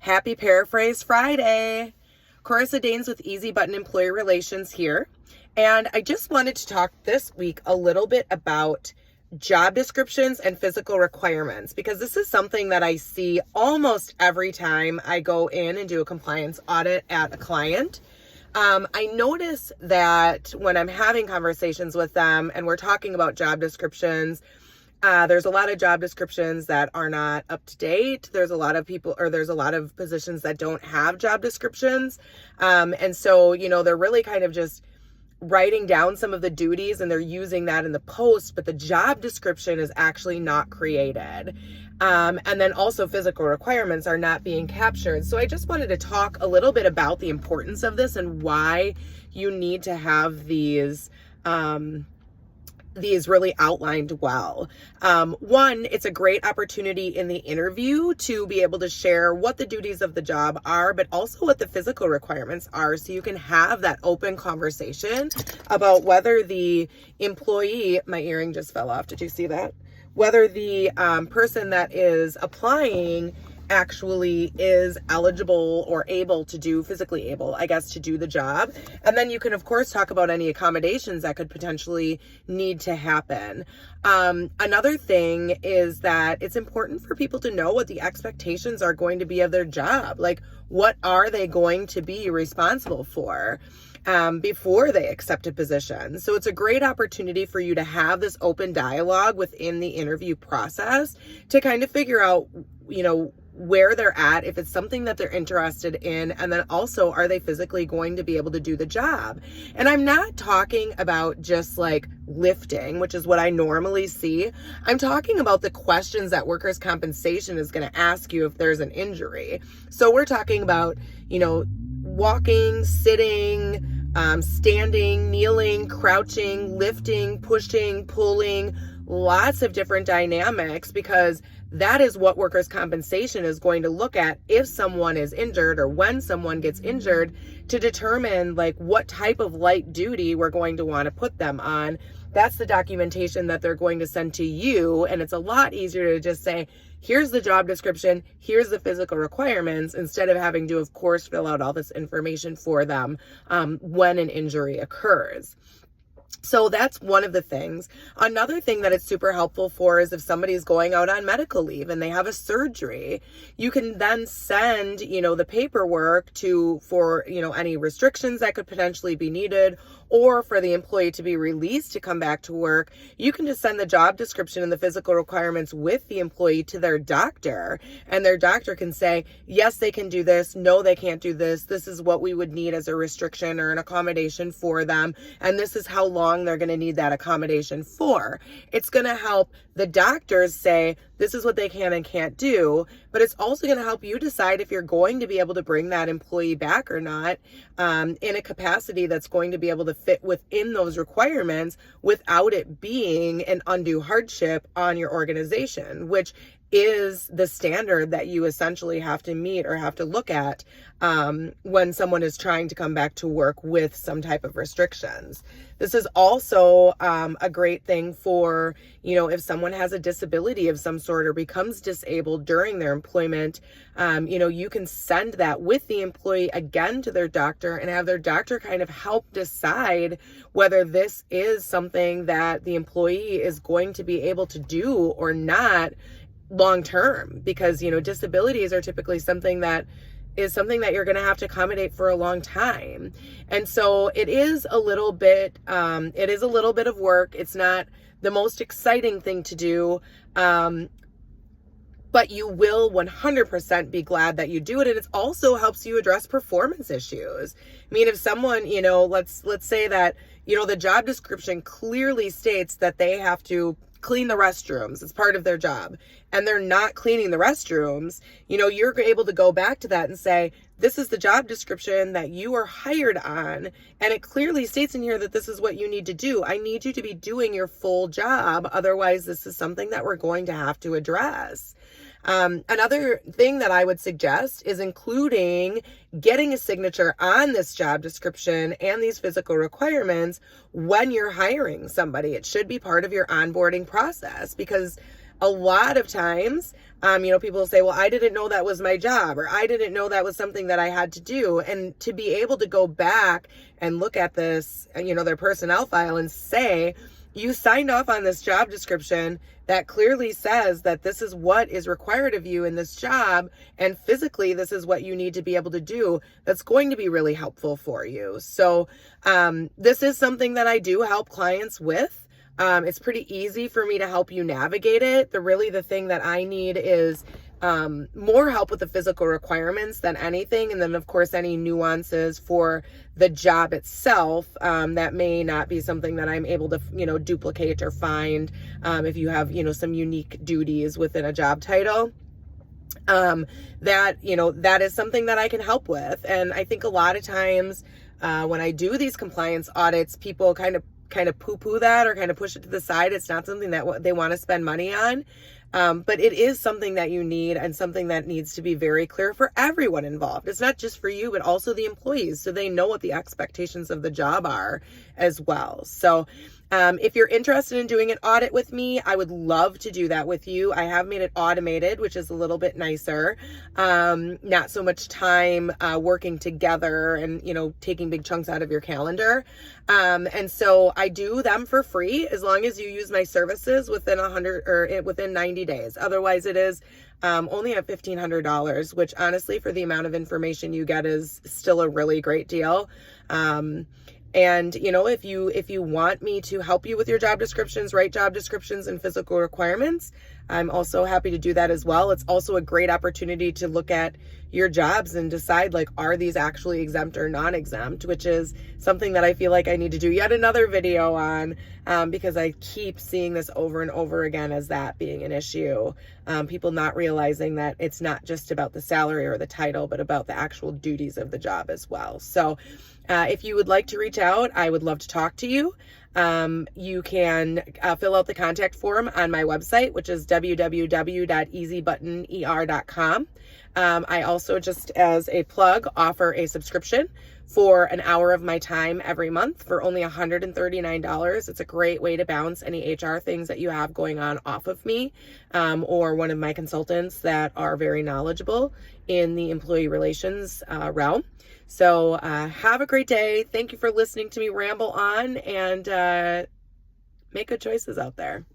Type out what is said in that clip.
Happy Paraphrase Friday. Carissa Danes with Easy Button Employee Relations here. And I just wanted to talk this week a little bit about job descriptions and physical requirements, because this is something that I see almost every time I go in and do a compliance audit at a client. I notice that when I'm having conversations with them and we're talking about job descriptions, there's a lot of job descriptions that are not up to date. There's a lot of positions that don't have job descriptions. And so, they're really kind of just writing down some of the duties and they're using that in the post, but the job description is actually not created. And then also physical requirements are not being captured. So I just wanted to talk a little bit about the importance of this and why you need to have these really outlined well. One, it's a great opportunity in the interview to be able to share what the duties of the job are, but also what the physical requirements are, so you can have that open conversation about whether the employee, my earring just fell off, did you see that? Whether the person that is applying actually is eligible or physically able, to do the job. And then you can, of course, talk about any accommodations that could potentially need to happen. Another thing is that it's important for people to know what the expectations are going to be of their job. Like, what are they going to be responsible for before they accept a position? So it's a great opportunity for you to have this open dialogue within the interview process to kind of figure out, where they're at, if it's something that they're interested in, and then also, are they physically going to be able to do the job? And I'm not talking about just like lifting, which is what I normally see. I'm talking about the questions that workers' compensation is going to ask you if there's an injury. So we're talking about, walking, sitting, standing, kneeling, crouching, lifting, pushing, pulling, lots of different dynamics, because that is what workers' compensation is going to look at if someone is injured or when someone gets injured, to determine like what type of light duty we're going to want to put them on. That's the documentation that they're going to send to you. And it's a lot easier to just say, here's the job description, here's the physical requirements, instead of having to, of course, fill out all this information for them when an injury occurs. So that's one of the things. Another thing that it's super helpful for is if somebody's going out on medical leave and they have a surgery, you can then send, the paperwork for any restrictions that could potentially be needed, or for the employee to be released to come back to work. You can just send the job description and the physical requirements with the employee to their doctor, and their doctor can say, yes, they can do this. No, they can't do this. This is what we would need as a restriction or an accommodation for them. And this is how long they're going to need that accommodation for. It's going to help the doctors say, this is what they can and can't do, but it's also going to help you decide if you're going to be able to bring that employee back or not in a capacity that's going to be able to fit within those requirements without it being an undue hardship on your organization, which is the standard that you essentially have to meet or have to look at when someone is trying to come back to work with some type of restrictions. This is also a great thing for, if someone has a disability of some sort or becomes disabled during their employment, you can send that with the employee again to their doctor and have their doctor kind of help decide whether this is something that the employee is going to be able to do or not long term, because disabilities are typically something that you're going to have to accommodate for a long time. And so it is a little bit of work. It's not the most exciting thing to do, but you will 100% be glad that you do it. And it also helps you address performance issues. I mean, if someone, let's say that, the job description clearly states that they have to clean the restrooms. It's part of their job, and they're not cleaning the restrooms. You're able to go back to that and say, this is the job description that you are hired on, and it clearly states in here that this is what you need to do. I need you to be doing your full job. Otherwise, this is something that we're going to have to address. Another thing that I would suggest is including getting a signature on this job description and these physical requirements when you're hiring somebody. It should be part of your onboarding process, because a lot of times, people say, well, I didn't know that was my job, or I didn't know that was something that I had to do. And to be able to go back and look at this, their personnel file and say, you signed off on this job description that clearly says that this is what is required of you in this job, and physically this is what you need to be able to do, that's going to be really helpful for you. So this is something that I do help clients with. It's pretty easy for me to help you navigate it. The thing that I need is more help with the physical requirements than anything. And then of course, any nuances for the job itself, that may not be something that I'm able to, duplicate or find, if you have, some unique duties within a job title. That is something that I can help with. And I think a lot of times, when I do these compliance audits, people kind of poo-poo that or kind of push it to the side. It's not something that they want to spend money on. But it is something that you need, and something that needs to be very clear for everyone involved. It's not just for you, but also the employees, so they know what the expectations of the job are as well. So if you're interested in doing an audit with me, I would love to do that with you. I have made it automated, which is a little bit nicer. Not so much time working together and, taking big chunks out of your calendar. And so I do them for free as long as you use my services within 90 days. Otherwise, it is only at $1,500, which honestly, for the amount of information you get, is still a really great deal. And, if you want me to help you with your job descriptions, write job descriptions and physical requirements, I'm also happy to do that as well. It's also a great opportunity to look at your jobs and decide, are these actually exempt or non-exempt, which is something that I feel like I need to do yet another video on, because I keep seeing this over and over again as that being an issue. People not realizing that it's not just about the salary or the title, but about the actual duties of the job as well. So if you would like to reach out, I would love to talk to you. You can fill out the contact form on my website, which is www.easybuttoner.com. I also, just as a plug, offer a subscription for an hour of my time every month for only $139. It's a great way to bounce any HR things that you have going on off of me, or one of my consultants that are very knowledgeable in the employee relations realm. So have a great day. Thank you for listening to me ramble on, and make good choices out there.